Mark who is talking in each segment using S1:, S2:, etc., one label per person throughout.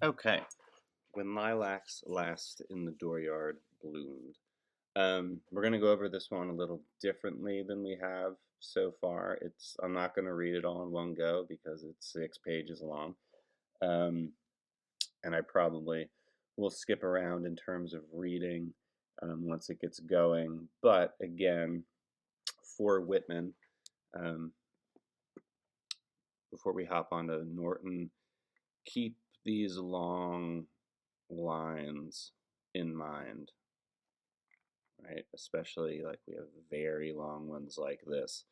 S1: Okay. When lilacs last in the dooryard bloomed. We're gonna go over this one a little differently than we have so far. I'm not gonna read it all in one go because it's 6 pages long. Um, and I probably will skip around in terms of reading once it gets going. But again, for Whitman, um, before we hop onto Norton, keep these long lines in mind, right? Especially like we have very long ones like this.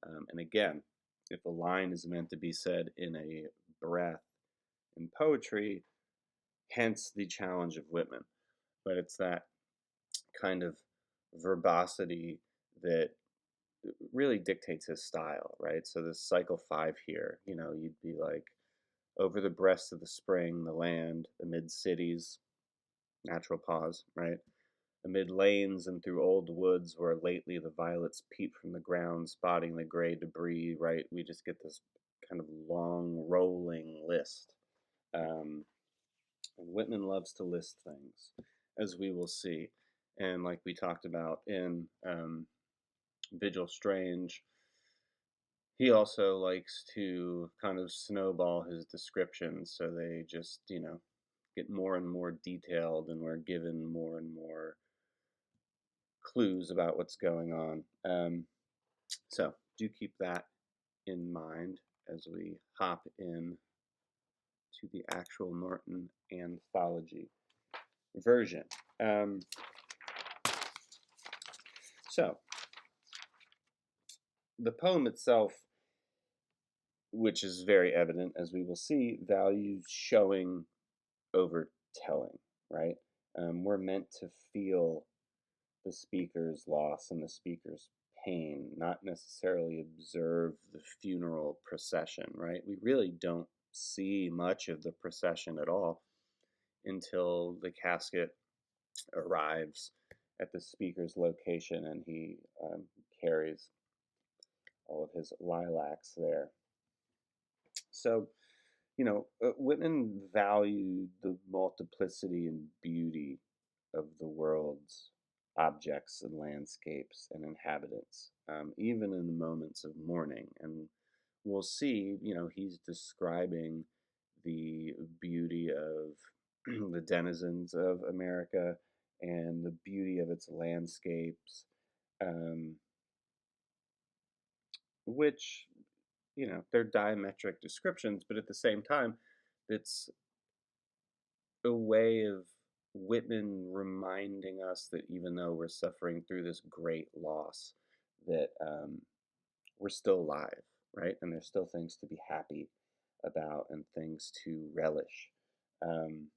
S1: And again, if a line is meant to be said in a breath in poetry, hence the challenge of Whitman. But it's that kind of verbosity that really dictates his style, right? So this cycle 5 here, you'd be like, over the breast of the spring, the land, amid cities, natural pause, right? Amid lanes and through old woods where lately the violets peep from the ground, spotting the gray debris, right? We just get this kind of long, rolling list. Um, and Whitman loves to list things, as we will see. And like we talked about in Vigil Strange, he also likes to kind of snowball his descriptions so they just, get more and more detailed and we're given more and more clues about what's going on. So do keep that in mind as we hop in to the actual Norton anthology version. Um, so the poem itself, which is very evident as we will see, values showing over telling, right? We're meant to feel the speaker's loss and the speaker's pain, not necessarily observe the funeral procession, right? We really don't see much of the procession at all until the casket arrives at the speaker's location and he carries all of his lilacs there. So, Whitman valued the multiplicity and beauty of the world's objects and landscapes and inhabitants, even in the moments of mourning. And we'll see, he's describing the beauty of the denizens of America and the beauty of its landscapes, um, which, they're diametric descriptions, but at the same time, it's a way of Whitman reminding us that even though we're suffering through this great loss, that we're still alive, right? And there's still things to be happy about and things to relish. Um,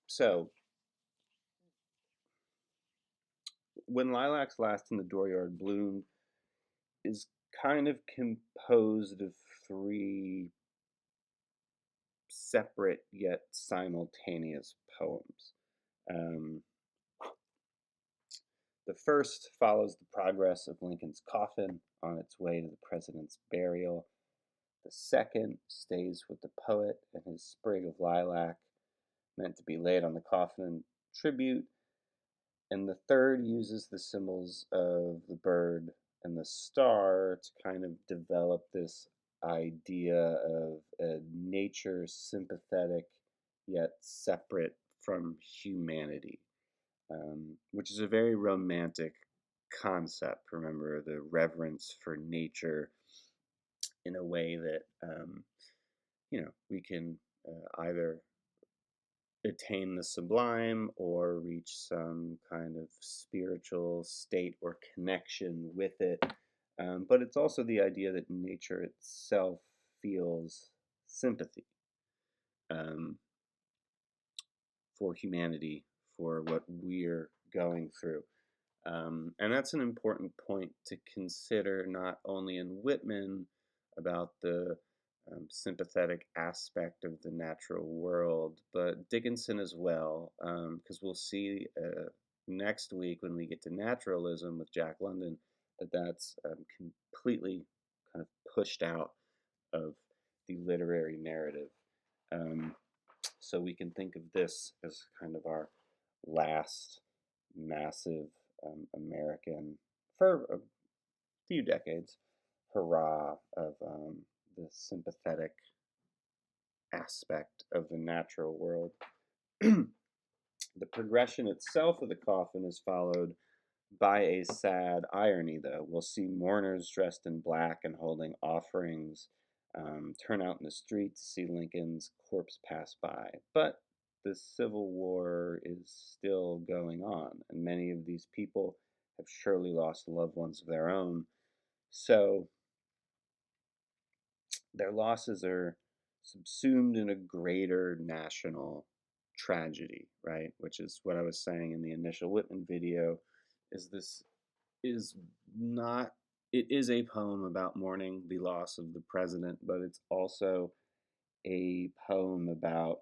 S1: so, when lilacs last in the dooryard bloomed is kind of composed of three separate yet simultaneous poems. Um, The first follows the progress of Lincoln's coffin on its way to the president's burial. The second stays with the poet and his sprig of lilac, meant to be laid on the coffin tribute. And the third uses the symbols of the bird and the star to kind of develop this idea of a nature sympathetic yet separate from humanity, which is a very romantic concept. Remember, the reverence for nature in a way that we can either attain the sublime or reach some kind of spiritual state or connection with it. But it's also the idea that nature itself feels sympathy um, for humanity, for what we're going through. And that's an important point to consider not only in Whitman about the sympathetic aspect of the natural world, but Dickinson as well, because we'll see next week when we get to naturalism with Jack London that that's completely kind of pushed out of the literary narrative. Um, So we can think of this as kind of our last massive American, for a few decades, hurrah of the sympathetic aspect of the natural world. The progression itself of the coffin is followed by a sad irony, though. We'll see mourners dressed in black and holding offerings turn out in the street to see Lincoln's corpse pass by. But the Civil War is still going on, and many of these people have surely lost loved ones of their own. So their losses are subsumed in a greater national tragedy, right? Which is what I was saying in the initial Whitman video, is this is not, it is a poem about mourning the loss of the president, but it's also a poem about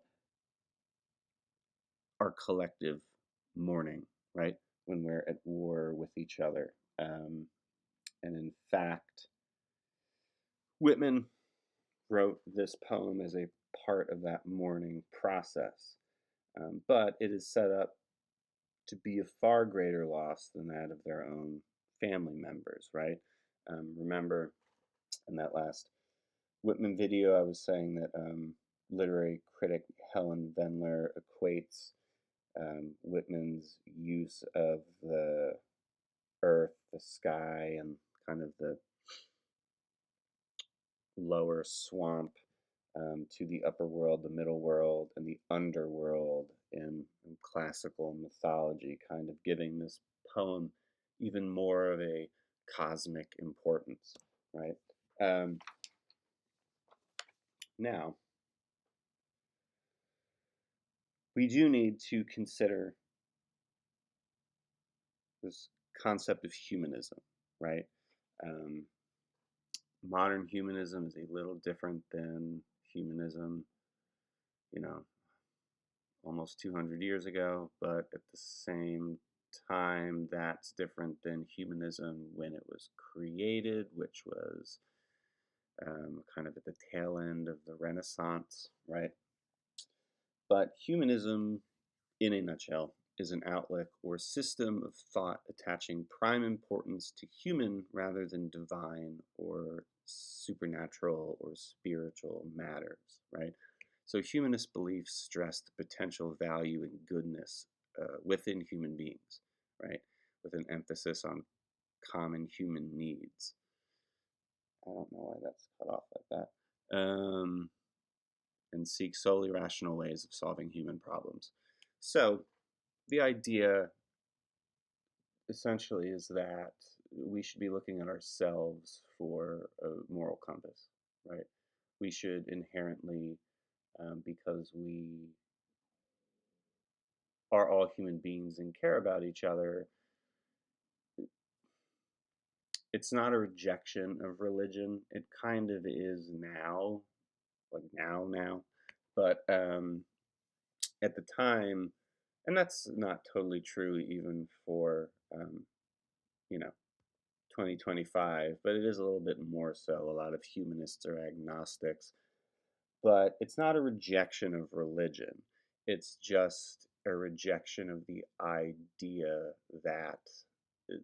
S1: our collective mourning, right? When we're at war with each other. And in fact, Whitman wrote this poem as a part of that mourning process. But it is set up to be a far greater loss than that of their own family members, right? Remember in that last Whitman video, I was saying that literary critic Helen Vendler equates Whitman's use of the earth, the sky, and kind of the lower swamp to the upper world, the middle world, and the underworld in classical mythology, kind of giving this poem even more of a cosmic importance, right? Now, we do need to consider this concept of humanism, right? Um, Modern humanism is a little different than humanism, you know, almost 200 years ago, but at the same time, that's different than humanism when it was created, which was kind of at the tail end of the Renaissance, right? But humanism, in a nutshell, is an outlook or system of thought attaching prime importance to human rather than divine or supernatural or spiritual matters, right? So humanist beliefs stress the potential value and goodness within human beings, right? With an emphasis on common human needs. I don't know why that's cut off like that. And seek solely rational ways of solving human problems. So the idea essentially is that we should be looking at ourselves for a moral compass, right? We should inherently, because we are all human beings and care about each other, it's not a rejection of religion. It kind of is now, like now, but at the time, and that's not totally true even for you know 2025, but it is a little bit more so. A lot of humanists are agnostics, but it's not a rejection of religion. It's just a rejection of the idea that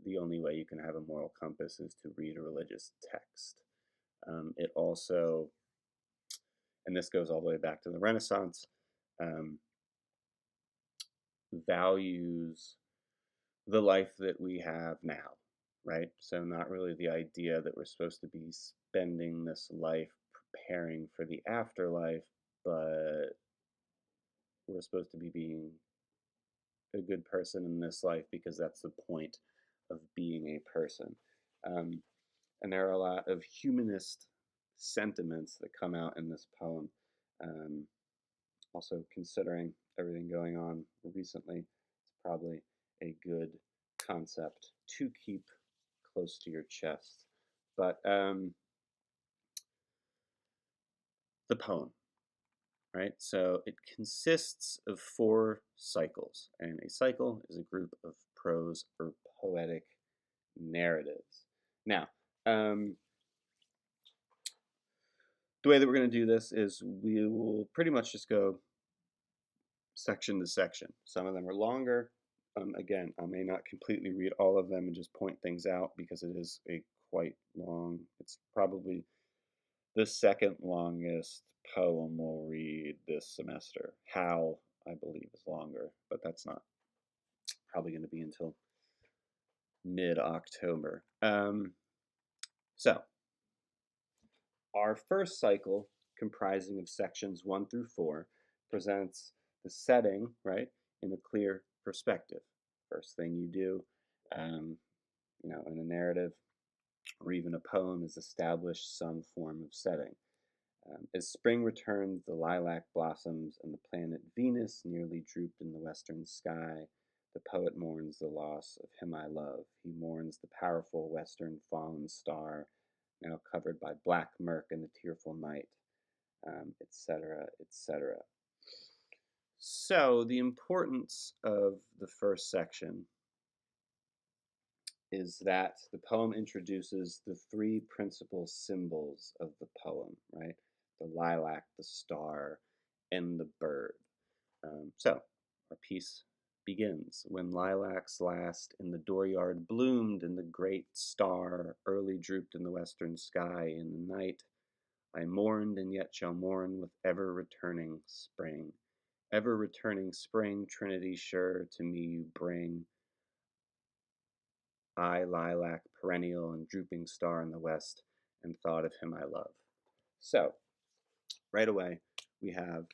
S1: the only way you can have a moral compass is to read a religious text. It also, and this goes all the way back to the Renaissance, um, values the life that we have now, right? So, not really the idea that we're supposed to be spending this life preparing for the afterlife, but we're supposed to be being a good person in this life because that's the point of being a person. Um, and there are a lot of humanist sentiments that come out in this poem. Um, Also, considering everything going on recently, it's probably a good concept to keep close to your chest. But the poem, right? So it consists of 4 cycles, and a cycle is a group of prose or poetic narratives. Now, the way that we're going to do this is we will pretty much just go section to section. Some of them are longer. Again, I may not completely read all of them and just point things out because it is a quite long, it's probably the second longest poem we'll read this semester. How, I believe, is longer, but that's not probably going to be until mid-October. So, our first cycle, comprising of sections 1 through 4, presents the setting, right, in a clear perspective. First thing you do, in a narrative or even a poem is establish some form of setting. As spring returned, the lilac blossoms and the planet Venus nearly drooped in the western sky. The poet mourns the loss of him I love. He mourns the powerful western fallen star, now covered by black murk in the tearful night, etc., etc. So, the importance of the first section is that the poem introduces the three principal symbols of the poem, right? The lilac, the star, and the bird. So, our piece begins. When lilacs last in the dooryard bloomed, and the great star early drooped in the western sky in the night, I mourned and yet shall mourn with ever returning spring. Ever returning spring, Trinity sure to me you bring. I, lilac, perennial, and drooping star in the west, and thought of him I love. So, right away, we have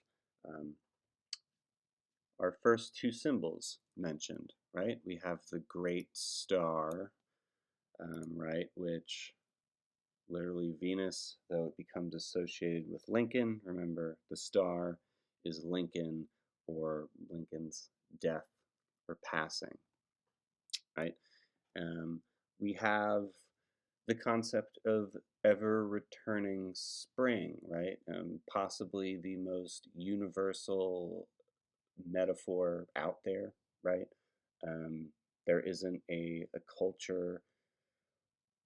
S1: our first two symbols mentioned, right? We have the great star, right, which literally Venus, though it becomes associated with Lincoln. Remember, the star is Lincoln or Lincoln's death or passing, right? We have the concept of ever returning spring, right? Possibly the most universal metaphor out there, right? There isn't a culture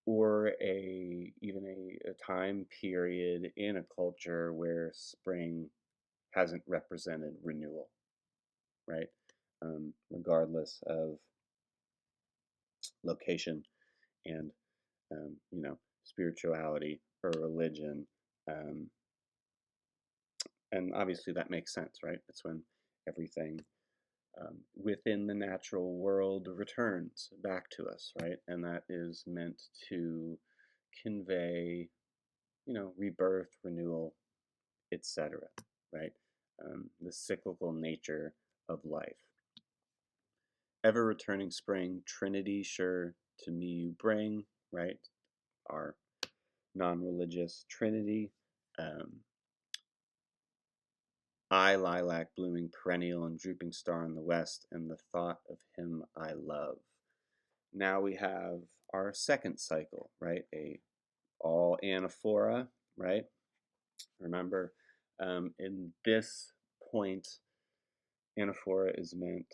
S1: or even a time period in a culture where spring hasn't represented renewal, right? Regardless of location and spirituality or religion. Um, and obviously that makes sense, right? It's when everything within the natural world returns back to us, right? And that is meant to convey, rebirth, renewal, etc., right? The cyclical nature of life. Ever returning spring, Trinity sure to me you bring, right? Our non-religious Trinity. I, lilac, blooming perennial and drooping star in the west, and the thought of him I love. Now we have our second cycle, right? A all anaphora, right? Remember, in this point, anaphora is meant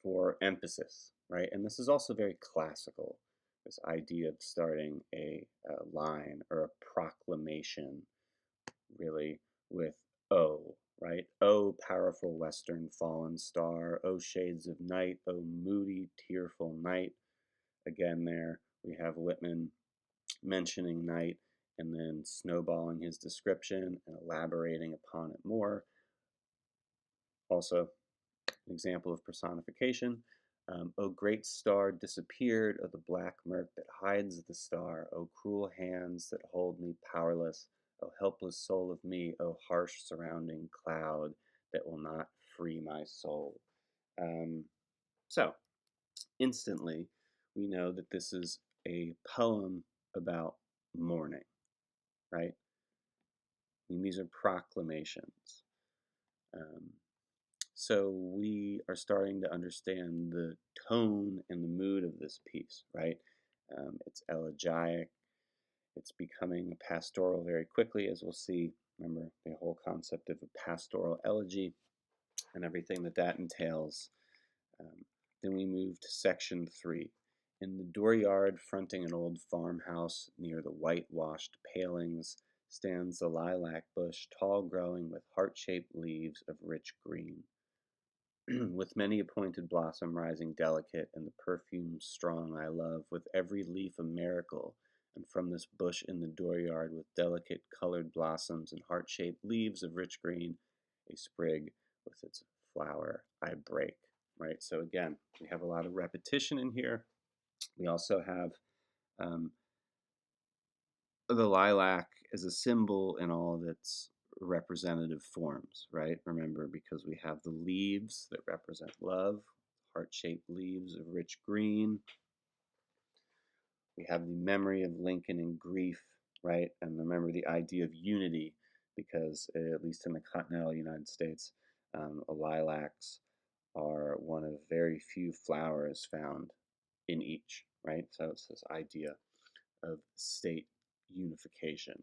S1: for emphasis, right? And this is also very classical, this idea of starting a line or a proclamation, really, with O, right? O, powerful western fallen star, O, shades of night, O, moody, tearful night. Again, there we have Whitman mentioning night and then snowballing his description and elaborating upon it more. Also, an example of personification. O great star disappeared, O the black murk that hides the star, O cruel hands that hold me powerless, O helpless soul of me, O harsh surrounding cloud that will not free my soul. So, instantly, we know that this is a poem about mourning, right? I mean, these are proclamations. So we are starting to understand the tone and the mood of this piece, right? It's elegiac. It's becoming pastoral very quickly, as we'll see. Remember the whole concept of a pastoral elegy and everything that entails. Then we move to section 3. In the dooryard fronting an old farmhouse near the whitewashed palings stands the lilac bush, tall growing with heart-shaped leaves of rich green. With many a pointed blossom rising delicate, and the perfume strong I love, with every leaf a miracle, and from this bush in the dooryard, with delicate colored blossoms and heart-shaped leaves of rich green, a sprig with its flower I break. Right? So again, we have a lot of repetition in here. We also have um, the lilac as a symbol in all of its representative forms, right? Remember, because we have the leaves that represent love, heart-shaped leaves of rich green. We have the memory of Lincoln and grief, right? And remember the idea of unity, because at least in the continental United States, lilacs are one of very few flowers found in each, right? So it's this idea of state unification.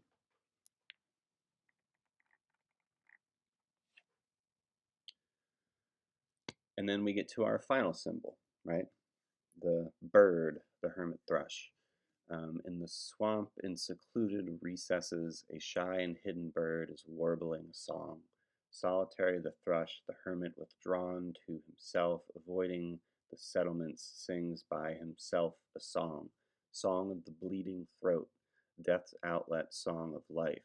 S1: And then we get to our final symbol, right? The bird, the hermit thrush. In the swamp, in secluded recesses, a shy and hidden bird is warbling a song. Solitary the thrush, the hermit withdrawn to himself, avoiding the settlements, sings by himself a song, song of the bleeding throat, death's outlet, song of life.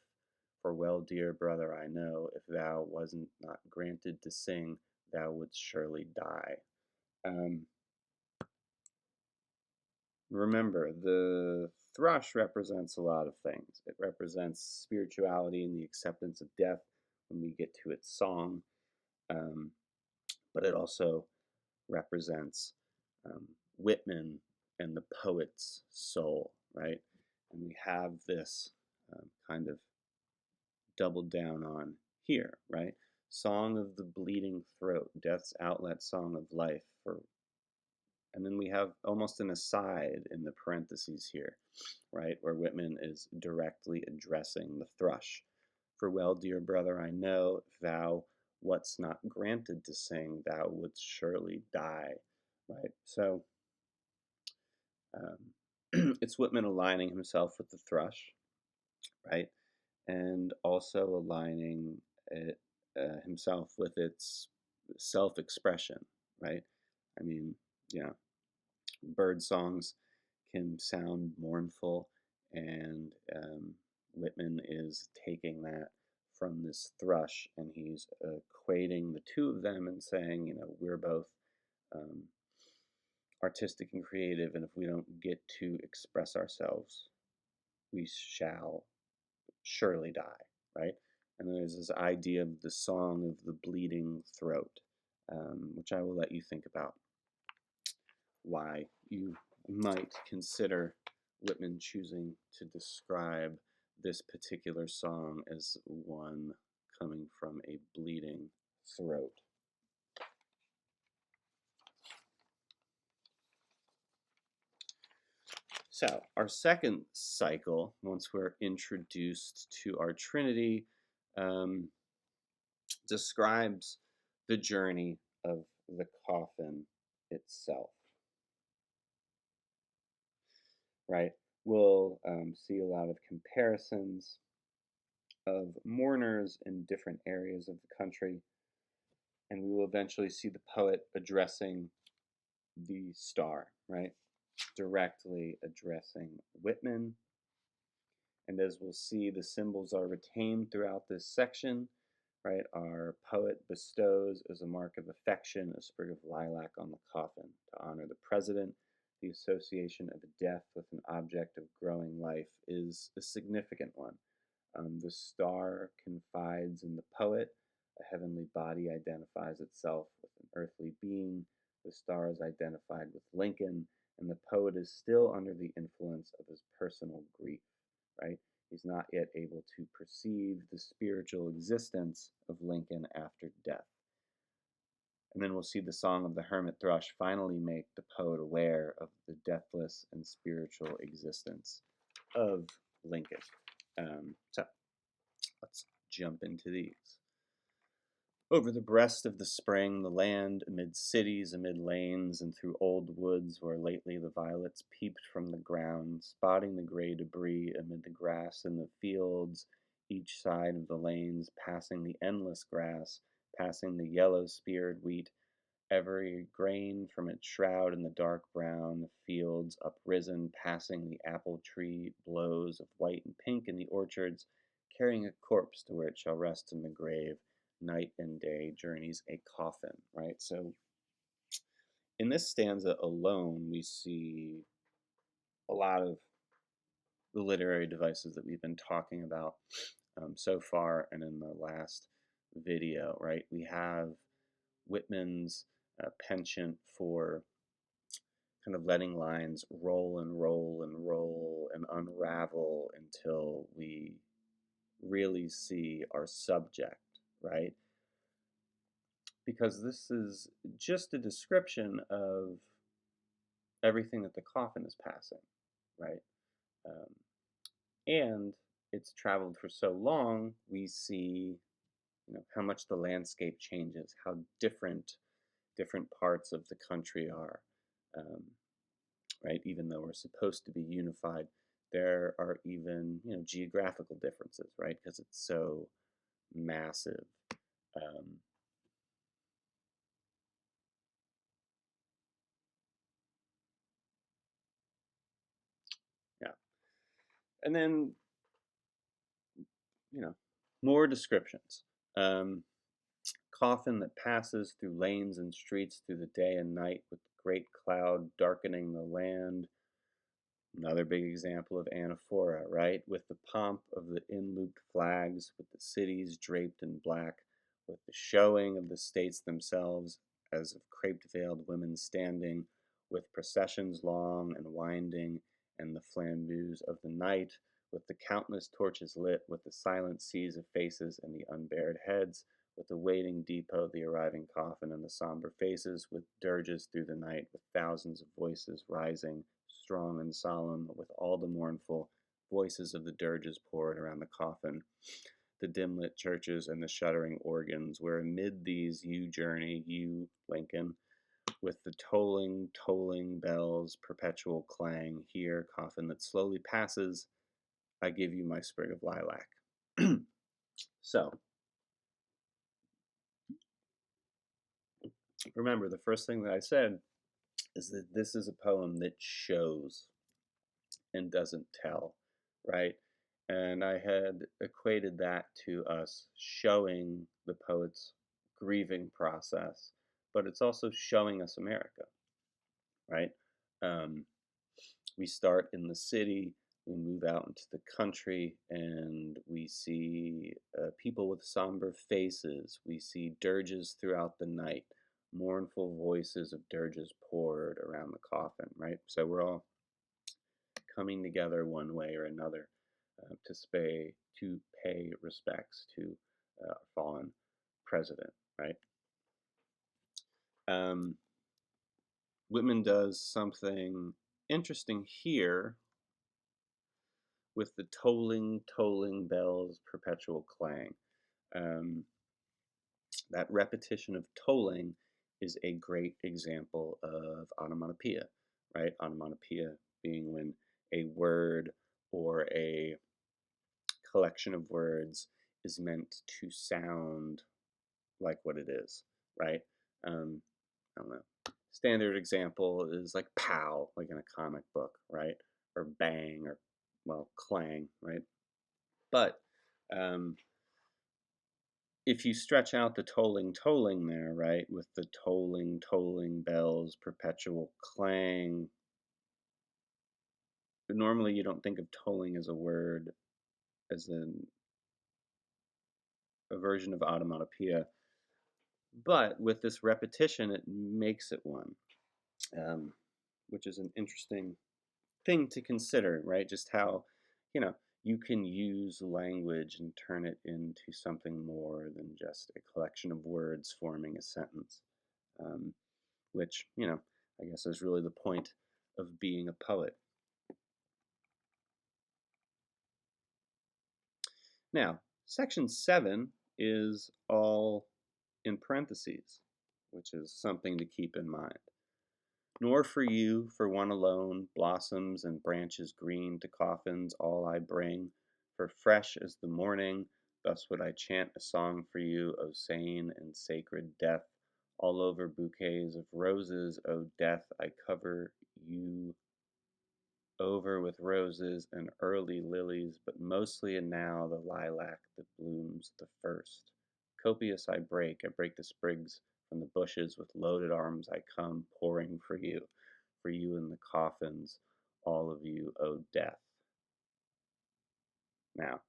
S1: For well, dear brother, I know, if thou wasn't not granted to sing, thou wouldst surely die. Um, Remember, the thrush represents a lot of things. It represents spirituality and the acceptance of death when we get to its song, um, but it also represents um, Whitman and the poet's soul, right? And we have this kind of doubled down on here, right? Song of the bleeding throat, death's outlet, song of life. And then we have almost an aside in the parentheses here, right, where Whitman is directly addressing the thrush. For well, dear brother, I know, thou what's not granted to sing, thou wouldst surely die, right? So it's Whitman aligning himself with the thrush, right, and also aligning himself with its self-expression, right? I mean, yeah, bird songs can sound mournful, and Whitman is taking that from this thrush and he's equating the two of them and saying, we're both um, artistic and creative, and if we don't get to express ourselves, we shall surely die, right? And then there's this idea of the song of the bleeding throat, which I will let you think about why you might consider Whitman choosing to describe this particular song as one coming from a bleeding throat. So, our second cycle, once we're introduced to our Trinity, um, describes the journey of the coffin itself, right? We'll see a lot of comparisons of mourners in different areas of the country, and we will eventually see the poet addressing the star, right? Directly addressing Whitman. And as we'll see, the symbols are retained throughout this section, right? Our poet bestows as a mark of affection a sprig of lilac on the coffin to honor the president. The association of death with an object of growing life is a significant one. The star confides in the poet. A heavenly body identifies itself with an earthly being. The star is identified with Lincoln, and the poet is still under the influence of his personal grief, right? He's not yet able to perceive the spiritual existence of Lincoln after death. And then we'll see the song of the hermit thrush finally make the poet aware of the deathless and spiritual existence of Lincoln. So let's jump into these. Over the breast of the spring, the land, amid cities, amid lanes, and through old woods where lately the violets peeped from the ground, spotting the gray debris amid the grass in the fields, each side of the lanes, passing the endless grass, passing the yellow speared wheat, Every grain from its shroud in the dark brown, the fields uprisen, passing the apple tree, blows of white and pink in the orchards, carrying a corpse to where it shall rest in the grave. Night and day journeys a coffin, right? So in this stanza alone, we see a lot of the literary devices that we've been talking about so far and in the last video, right? We have Whitman's penchant for kind of letting lines roll and roll and roll and unravel until we really see our subject, right? Because this is just a description of everything that the coffin is passing, right? Um, and it's traveled for so long, we see, how much the landscape changes, how different parts of the country are. Um, right? Even though we're supposed to be unified, there are even geographical differences, right? Because it's so massive. Um, yeah, and then you know more descriptions. Um, Coffin that passes through lanes and streets through the day and night with the great cloud darkening the land. Another big example of anaphora, right? With the pomp of the in-looped flags, with the cities draped in black, with the showing of the states themselves as of craped-veiled women standing, with processions long and winding, and the flambeaux of the night, with the countless torches lit, with the silent seas of faces and the unbared heads, with the waiting depot, the arriving coffin, and the somber faces, with dirges through the night, with thousands of voices rising, strong and solemn, with all the mournful voices of the dirges poured around the coffin, the dim-lit churches and the shuddering organs, where amid these you journey, you, Lincoln, with the tolling, tolling bells, perpetual clang, here, coffin that slowly passes, I give you my sprig of lilac. So, remember, the first thing that I said is that this is a poem that shows and doesn't tell, right? And I had equated that to us showing the poet's grieving process, but it's also showing us America, right? Um, we start in the city, we move out into the country, and we see people with somber faces. We see dirges throughout the night, mournful voices of dirges poured around the coffin, right? So we're all coming together one way or another to pay respects to our fallen president, right? Um, Whitman does something interesting here with the tolling, tolling bells, perpetual clang. Um, that repetition of tolling is a great example of onomatopoeia, right? Onomatopoeia being when a word or a collection of words is meant to sound like what it is, right? Um, I don't know. Standard example is like pow, like in a comic book, right? Or bang, or well, clang, right? But um, if you stretch out the tolling, tolling there, right, with the tolling, tolling bells, perpetual clang, normally you don't think of tolling as a word, as a version of automatopoeia, but with this repetition, it makes it one, um, which is an interesting thing to consider, right? Just how, you know, you can use language and turn it into something more than just a collection of words forming a sentence, um, which, I guess is really the point of being a poet. Now, section 7 is all in parentheses, which is something to keep in mind. Nor for you, for one alone, blossoms and branches green to coffins all I bring, for fresh as the morning, thus would I chant a song for you, O sane and sacred death, All over bouquets of roses, O death, I cover you over with roses and early lilies, but mostly and now the lilac that blooms the first. Copious I break the sprigs from the bushes, with loaded arms I come pouring for you in the coffins, all of you, O death. Now,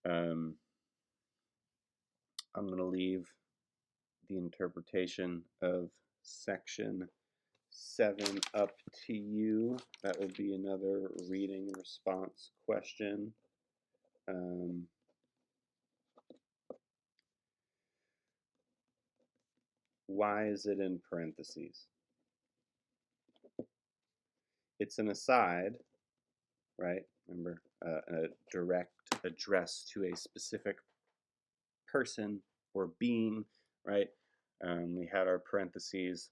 S1: um, I'm going to leave the interpretation of section 7 up to you. That will be another reading response question. Why is it in parentheses? It's an aside, right? Remember, a direct address to a specific person or being, right? We had our parentheses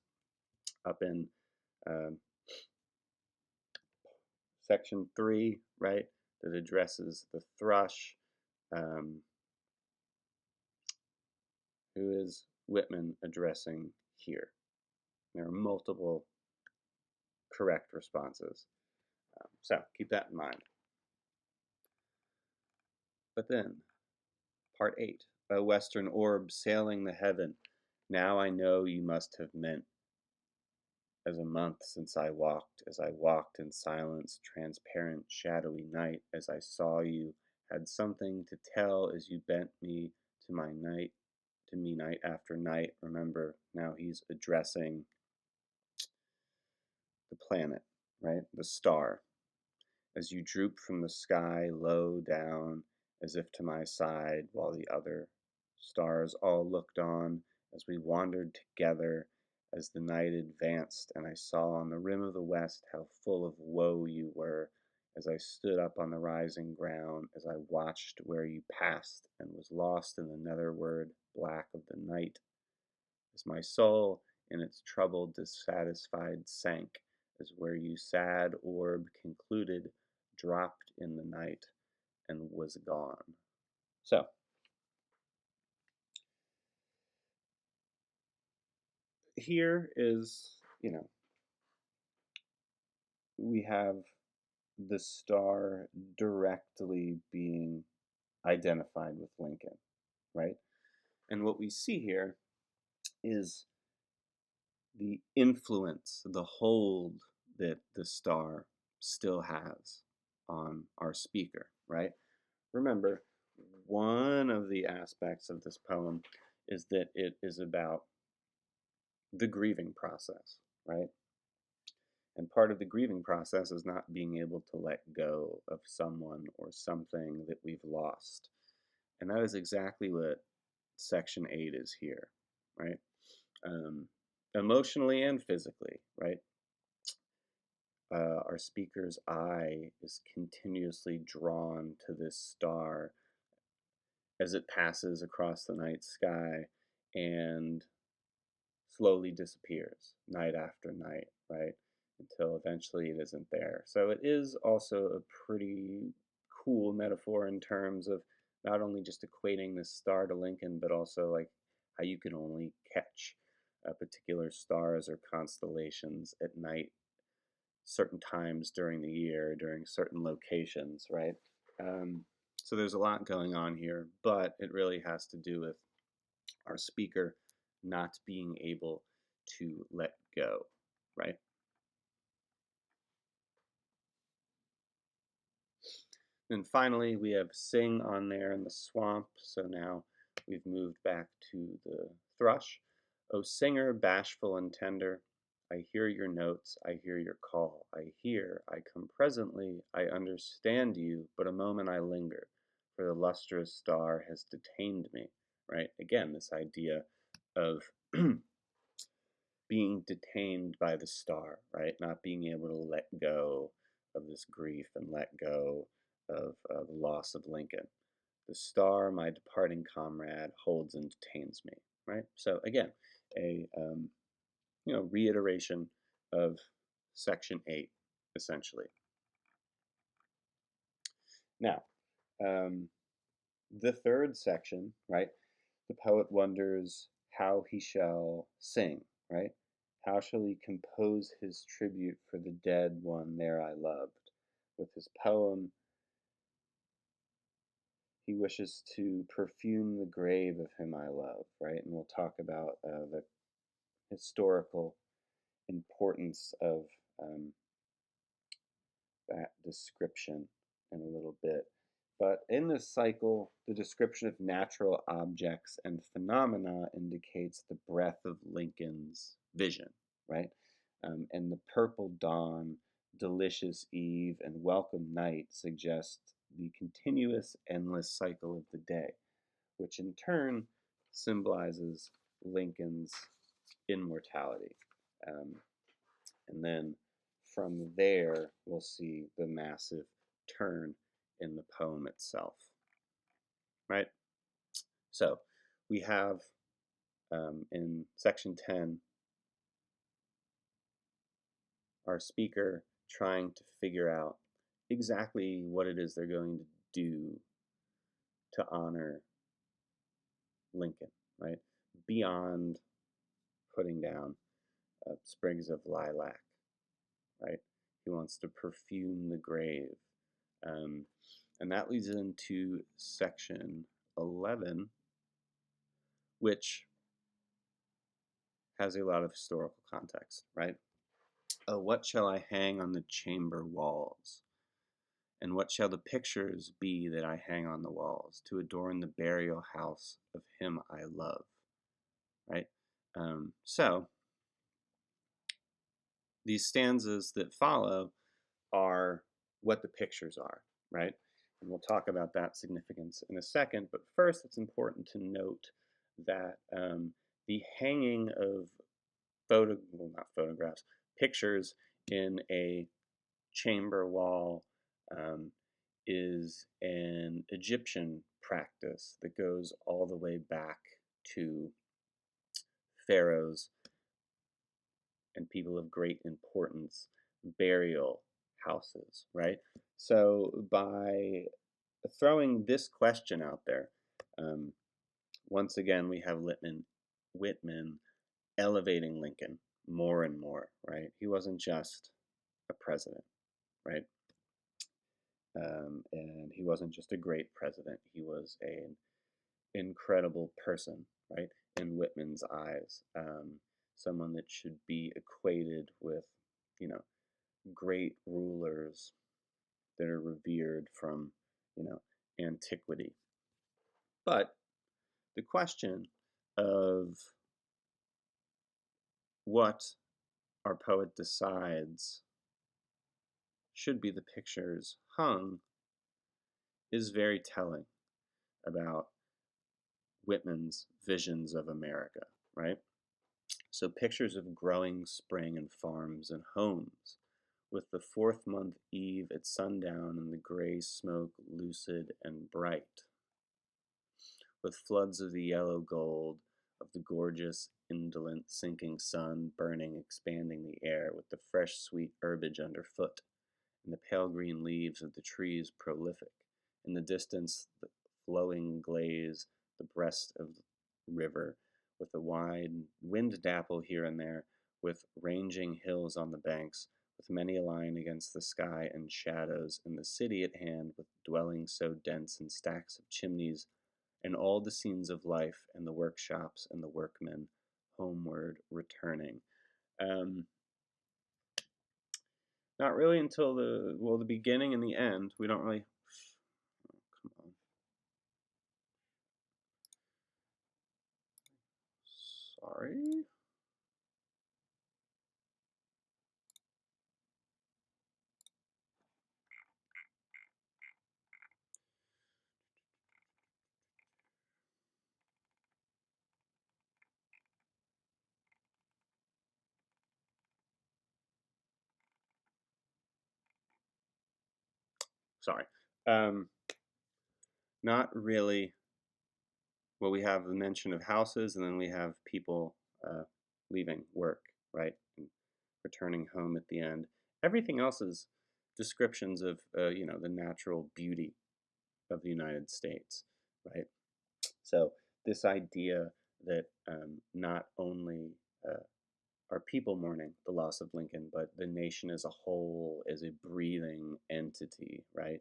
S1: up in section 3, right? That addresses the thrush. Who is Whitman addressing here? There are multiple correct responses. So keep that in mind. But then, part 8, a western orb sailing the heaven. Now I know you must have meant as a month since as I walked in silence, transparent, shadowy night, as I saw you, had something to tell as you bent me to my night, to me night after night. Remember, now he's addressing the planet, right? The star. As you droop from the sky low down, as if to my side, while the other stars all looked on, as we wandered together, as the night advanced, and I saw on the rim of the west how full of woe you were, as I stood up on the rising ground, as I watched where you passed, and was lost in the netherward black of the night, as my soul in its troubled dissatisfied sank, as where you sad orb concluded, dropped in the night, and was gone. So, here is, we have the star directly being identified with Lincoln, right? And what we see here is the influence, the hold that the star still has on our speaker, right? Remember, one of the aspects of this poem is that it is about the grieving process, right? And part of the grieving process is not being able to let go of someone or something that we've lost. And that is exactly what section 8 is here, right? Emotionally and physically, right? Our speaker's eye is continuously drawn to this star as it passes across the night sky and slowly disappears night after night, right? Until eventually it isn't there. So it is also a pretty cool metaphor in terms of not only just equating the star to Lincoln, but also like how you can only catch particular stars or constellations at night, certain times during the year, during certain locations, right? So there's a lot going on here, but it really has to do with our speaker not being able to let go, right? And finally, we have sing on there in the swamp. So now we've moved back to the thrush. O singer, bashful and tender, I hear your notes, I hear your call. I come presently, I understand you, but a moment I linger, for the lustrous star has detained me, right? Again, this idea of being detained by the star, right? Not being able to let go of this grief and let go of the loss of Lincoln. The star, my departing comrade, holds and detains me, right? So again, a reiteration of section 8, essentially. Now, the third section, right? The poet wonders how he shall sing, right? How shall he compose his tribute for the dead one there I loved? With his poem, he wishes to perfume the grave of him I love, right? And we'll talk about the historical importance of um, that description in a little bit. But in this cycle, the description of natural objects and phenomena indicates the breadth of Lincoln's vision, right? And the purple dawn, delicious eve, and welcome night suggest the continuous, endless cycle of the day, which in turn symbolizes Lincoln's immortality. Um, and then from there, we'll see the massive turn in the poem itself, right? So we have in section 10 our speaker trying to figure out exactly what it is they're going to do to honor Lincoln, right? Beyond putting down sprigs of lilac, right? He wants to perfume the grave. Um, and that leads into section 11, which has a lot of historical context, right? What shall I hang on the chamber walls? And what shall the pictures be that I hang on the walls to adorn the burial house of him I love, right? So these stanzas that follow are what the pictures are, right? And we'll talk about that significance in a second. But first, it's important to note that the hanging of not photographs, pictures in a chamber wall um, is an Egyptian practice that goes all the way back to pharaohs and people of great importance burial houses, right? So by throwing this question out there, um, once again we have Whitman elevating Lincoln more and more, right? He wasn't just a president, right? And he wasn't just a great president. He was an incredible person, right? In Whitman's eyes, someone that should be equated with, you know, great rulers that are revered from, you know, antiquity. But the question of what our poet decides should be the pictures hung is very telling about Whitman's visions of America, right? So pictures of growing spring and farms and homes, with the fourth month eve at sundown and the gray smoke lucid and bright, with floods of the yellow gold of the gorgeous, indolent, sinking sun burning, expanding the air, with the fresh, sweet herbage underfoot, and the pale green leaves of the trees prolific. In the distance, the flowing glaze, the breast of the river, with a wide wind dapple here and there, with ranging hills on the banks, with many a line against the sky and shadows, and the city at hand, with dwellings so dense and stacks of chimneys, and all the scenes of life, and the workshops and the workmen homeward returning. Um, Not really until the beginning and the end. We don't really. Oh, come on. Sorry. Sorry. Um, Not really. Well, we have the mention of houses, and then we have people leaving work, right, and returning home at the end. Everything else is descriptions of the natural beauty of the United States, right? So this idea that not only are people mourning the loss of Lincoln, but the nation as a whole is a breathing entity, right?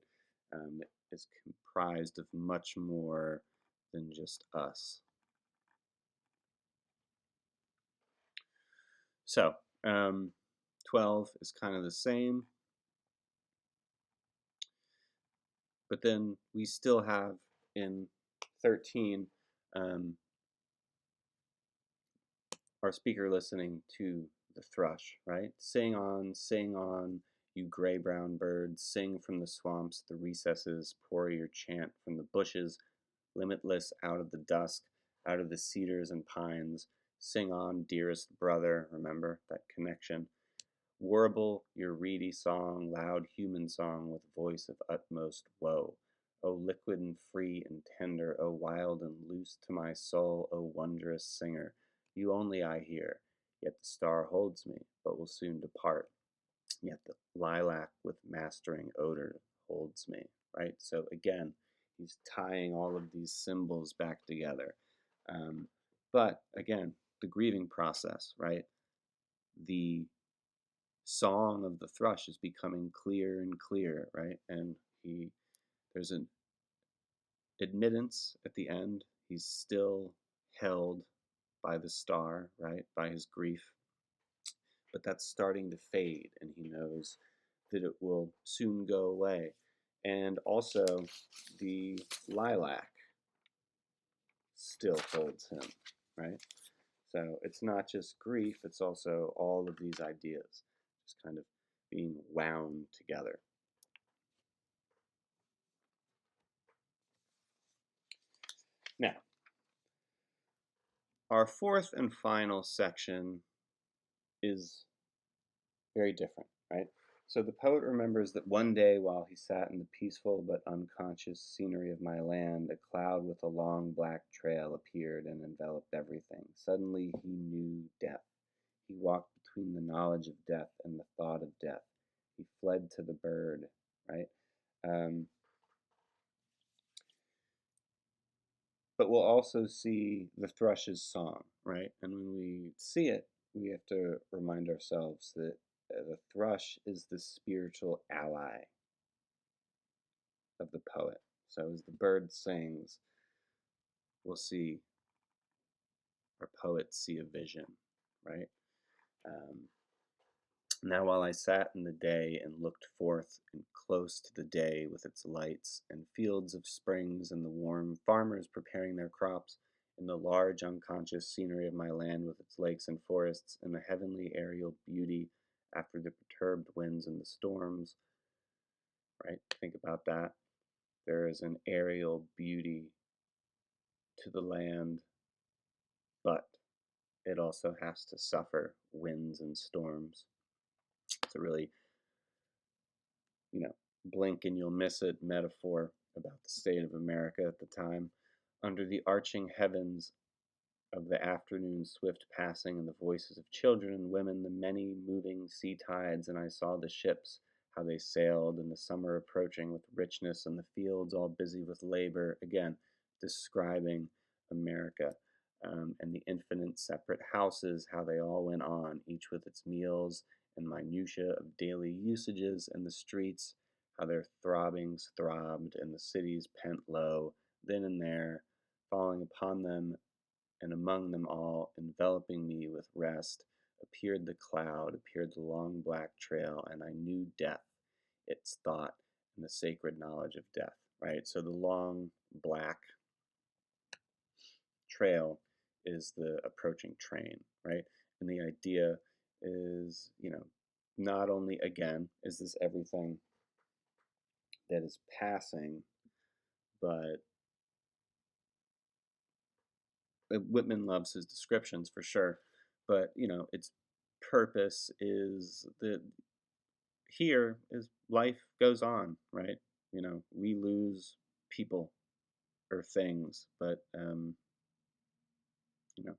S1: That is comprised of much more than just us. So, 12 is kind of the same, but then we still have in 13 um, our speaker listening to the thrush, right? sing on, you gray brown birds, sing from the swamps, the recesses, pour your chant from the bushes, limitless out of the dusk, out of the cedars and pines. Sing on, dearest brother, remember that connection. Warble your reedy song, loud human song with voice of utmost woe. O liquid and free and tender, O wild and loose to my soul, O wondrous singer, you only I hear, yet the star holds me, but will soon depart. Yet the lilac with mastering odor holds me, right? So again, he's tying all of these symbols back together. Um, but again, the grieving process, right? The song of the thrush is becoming clearer and clearer, right? And there's an admittance at the end. He's still held by the star, right? By his grief. But that's starting to fade, and he knows that it will soon go away. And also, the lilac still holds him, right? So it's not just grief, it's also all of these ideas just kind of being wound together. Now, our fourth and final section is very different, right? So the poet remembers that one day while he sat in the peaceful but unconscious scenery of my land, a cloud with a long black trail appeared and enveloped everything. Suddenly he knew death. He walked between the knowledge of death and the thought of death. He fled to the bird, right? Um, but we'll also see the thrush's song, right? And when we see it, we have to remind ourselves that the thrush is the spiritual ally of the poet. So as the bird sings, we'll see our poet see a vision, right? Um, Now while I sat in the day and looked forth and close to the day with its lights and fields of springs and the warm farmers preparing their crops, in the large unconscious scenery of my land with its lakes and forests and the heavenly aerial beauty after the perturbed winds and the storms, right? Think about that. There is an aerial beauty to the land, but it also has to suffer winds and storms. It's a really, blink and you'll miss it metaphor about the state of America at the time. Under the arching heavens of the afternoon's swift passing and the voices of children and women, the many moving sea tides, and I saw the ships, how they sailed, and the summer approaching with richness, and the fields all busy with labor, again, describing America. And the infinite separate houses, how they all went on, each with its meals and minutiae of daily usages, and the streets, how their throbbings throbbed, and the cities pent low, then and there, falling upon them, and among them all, enveloping me with rest, appeared the cloud, appeared the long black trail, and I knew death, its thought, and the sacred knowledge of death, right? So the long black trail is the approaching train, right? And the idea is, not only, again, is this everything that is passing, but Whitman loves his descriptions for sure, but its purpose is that here is life goes on, right? We lose people or things, but you know,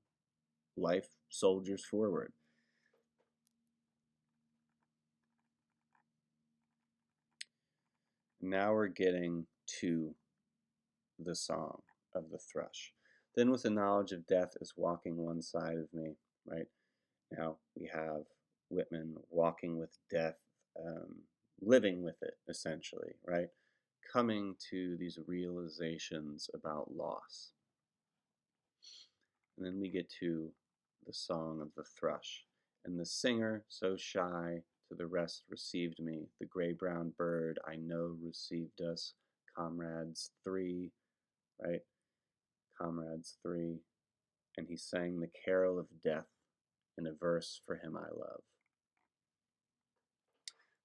S1: life soldiers forward. Now we're getting to the song of the thrush. Then with the knowledge of death as walking one side of me, right? Now we have Whitman walking with death, living with it, essentially, right? Coming to these realizations about loss. And then we get to the song of the thrush. And the singer, so shy, to the rest received me. The gray-brown bird, I know, received us. Comrades three, right? Comrades three. And he sang the carol of death in a verse for him I love.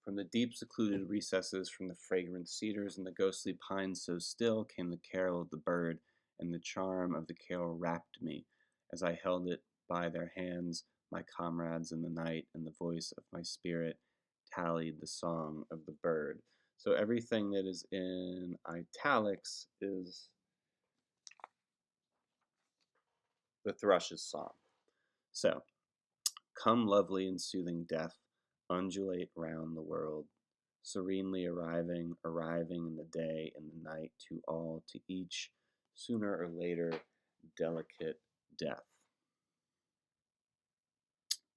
S1: From the deep secluded recesses, from the fragrant cedars and the ghostly pines so still, came the carol of the bird, and the charm of the carol wrapped me, as I held it by their hands, my comrades in the night, and the voice of my spirit tallied the song of the bird. So everything that is in italics is the thrush's song. So, come lovely and soothing death, undulate round the world, serenely arriving in the day and the night, to all, to each, sooner or later, delicate death.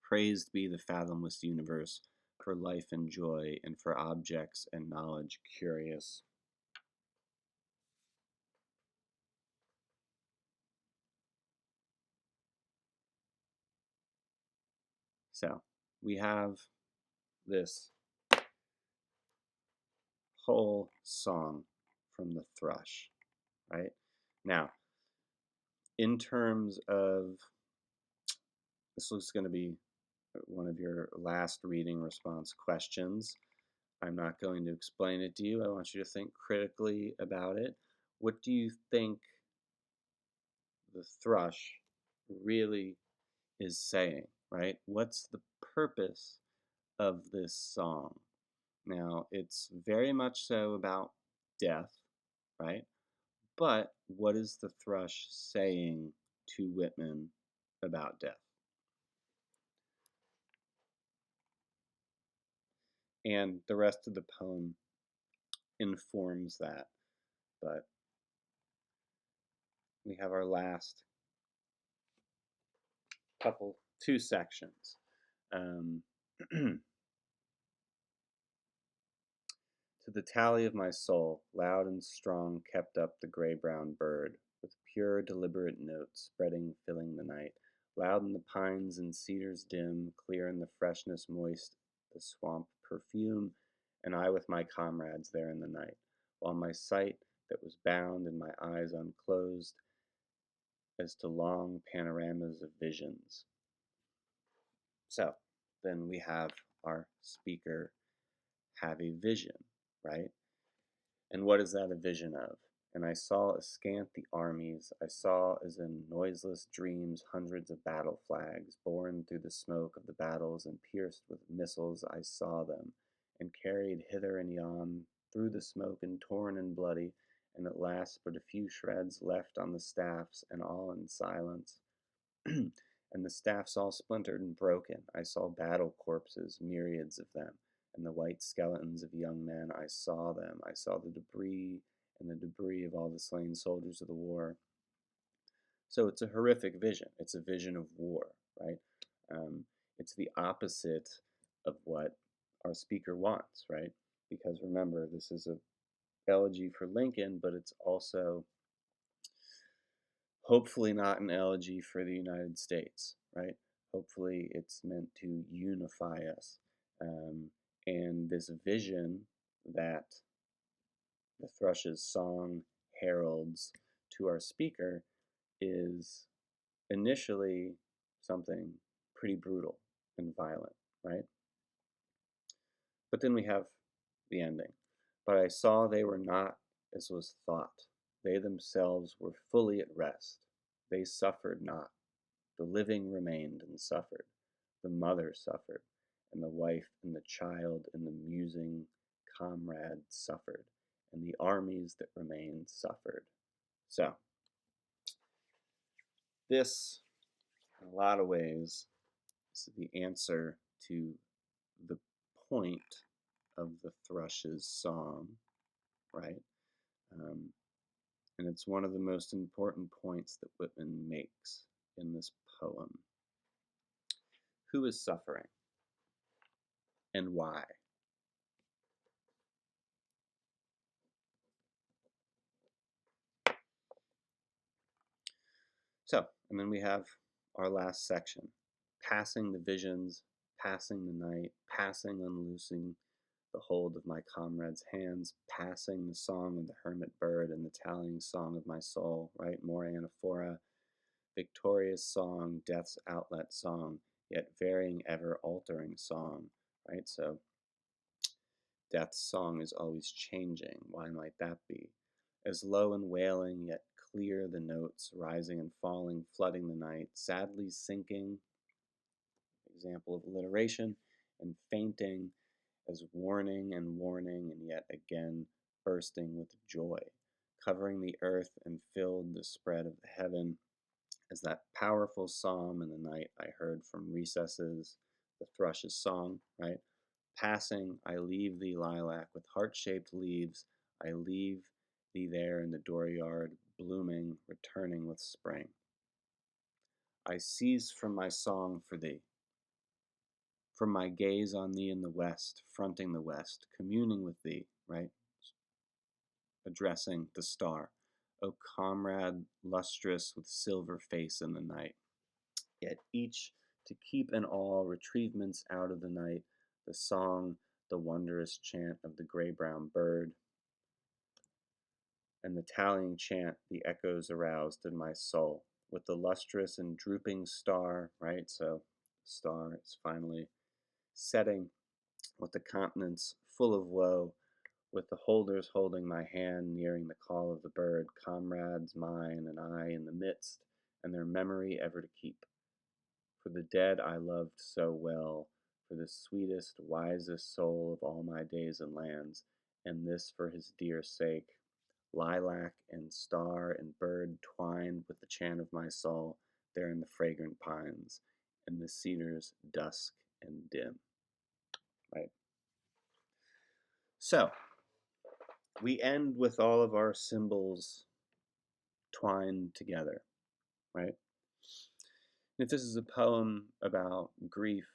S1: Praised be the fathomless universe, for life and joy, and for objects and knowledge curious. So, we have this whole song from the thrush, right? Now, in terms of, this looks going to be one of your last reading response questions. I'm not going to explain it to you. I want you to think critically about it. What do you think the thrush really is saying, right? What's the purpose of this song? Now, it's very much so about death, right? But what is the thrush saying to Whitman about death? And the rest of the poem informs that. But we have our last two sections. To the tally of my soul, loud and strong, kept up the gray-brown bird, with pure, deliberate notes, spreading, filling the night. Loud in the pines and cedars dim, clear in the freshness moist, the swamp perfume, and I with my comrades there in the night, while my sight that was bound and my eyes unclosed, as to long panoramas of visions. So, then we have our speaker have a vision, right? And what is that a vision of? And I saw askant the armies, I saw as in noiseless dreams hundreds of battle flags, borne through the smoke of the battles and pierced with missiles I saw them, and carried hither and yon through the smoke and torn and bloody, and at last but a few shreds left on the staffs, and all in silence. And the staffs all splintered and broken. I saw battle corpses, myriads of them, and the white skeletons of young men. I saw them. I saw the debris and the debris of all the slain soldiers of the war. So it's a horrific vision. It's a vision of war, right? It's the opposite of what our speaker wants, right? Because remember, this is a elegy for Lincoln, but it's also hopefully not an elegy for the United States, right? Hopefully it's meant to unify us. And this vision that the thrush's song heralds to our speaker is initially something pretty brutal and violent, right? But then we have the ending. But I saw they were not as was thought. They themselves were fully at rest. They suffered not. The living remained and suffered. The mother suffered, and the wife and the child and the musing comrade suffered, and the armies that remained suffered. So, this, in a lot of ways, is the answer to the point of the thrush's song, right? Um, And it's one of the most important points that Whitman makes in this poem. Who is suffering and why? So, and then we have our last section, passing the visions, passing the night, passing unloosing the hold of my comrade's hands, passing the song of the hermit bird and the tallying song of my soul, right? More anaphora, victorious song, death's outlet song, yet varying, ever altering song, right? So death's song is always changing. Why might that be? As low and wailing, yet clear the notes, rising and falling, flooding the night, sadly sinking, example of alliteration, and fainting, as warning, and yet again bursting with joy, covering the earth and filled the spread of the heaven, as that powerful psalm in the night I heard from recesses, the thrush's song, right? Passing, I leave thee, lilac, with heart-shaped leaves, I leave thee there in the dooryard, blooming, returning with spring. I cease from my song for thee, from my gaze on thee in the west, fronting the west, communing with thee, right? Addressing the star. O comrade lustrous with silver face in the night. Yet each to keep and all retrievements out of the night, the song, the wondrous chant of the gray-brown bird, and the tallying chant the echoes aroused in my soul, with the lustrous and drooping star, right? So, star is finally setting, with the countenance full of woe, with the holders holding my hand, nearing the call of the bird, comrades mine and I in the midst, and their memory ever to keep. For the dead I loved so well, for the sweetest, wisest soul of all my days and lands, and this for his dear sake. Lilac and star and bird twined with the chant of my soul, there in the fragrant pines, and the cedars dusk and dim. Right? So, we end with all of our symbols twined together, right? If this is a poem about grief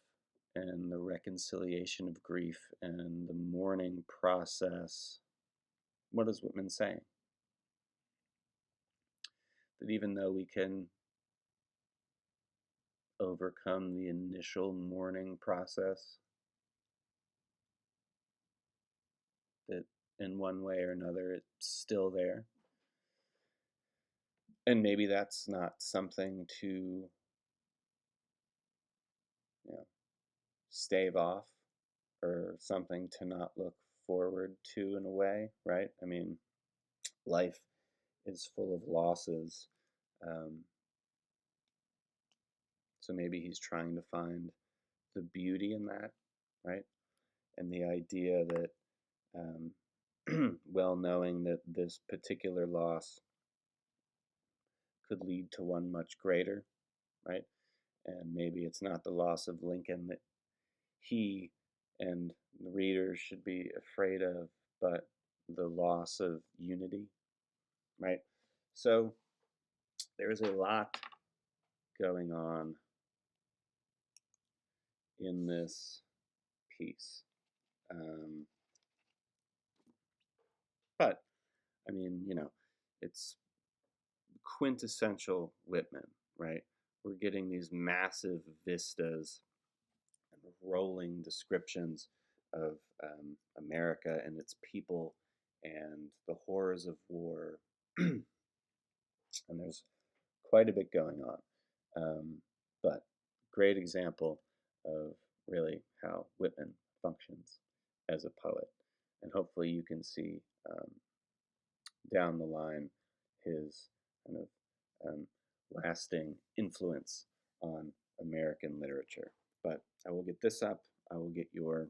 S1: and the reconciliation of grief and the mourning process, what is Whitman saying? That even though we can overcome the initial mourning process, that in one way or another it's still there. And maybe that's not something to, stave off or something to not look forward to in a way, right? I mean, life is full of losses. So maybe he's trying to find the beauty in that, right? And the idea that, well knowing that this particular loss could lead to one much greater, right? And maybe it's not the loss of Lincoln that he and the readers should be afraid of, but the loss of unity, right? So there's a lot going on in this piece. But, I mean, it's quintessential Whitman, right? We're getting these massive vistas and rolling descriptions of America and its people and the horrors of war. And there's quite a bit going on. But great example of really how Whitman functions as a poet. And hopefully you can see down the line his kind of lasting influence on American literature. But I will get this up. I will get your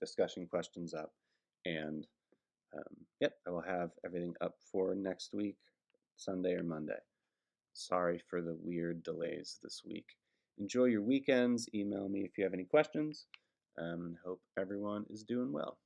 S1: discussion questions up. And yep, I will have everything up for next week, Sunday or Monday. Sorry for the weird delays this week. Enjoy your weekends. Email me if you have any questions. Hope everyone is doing well.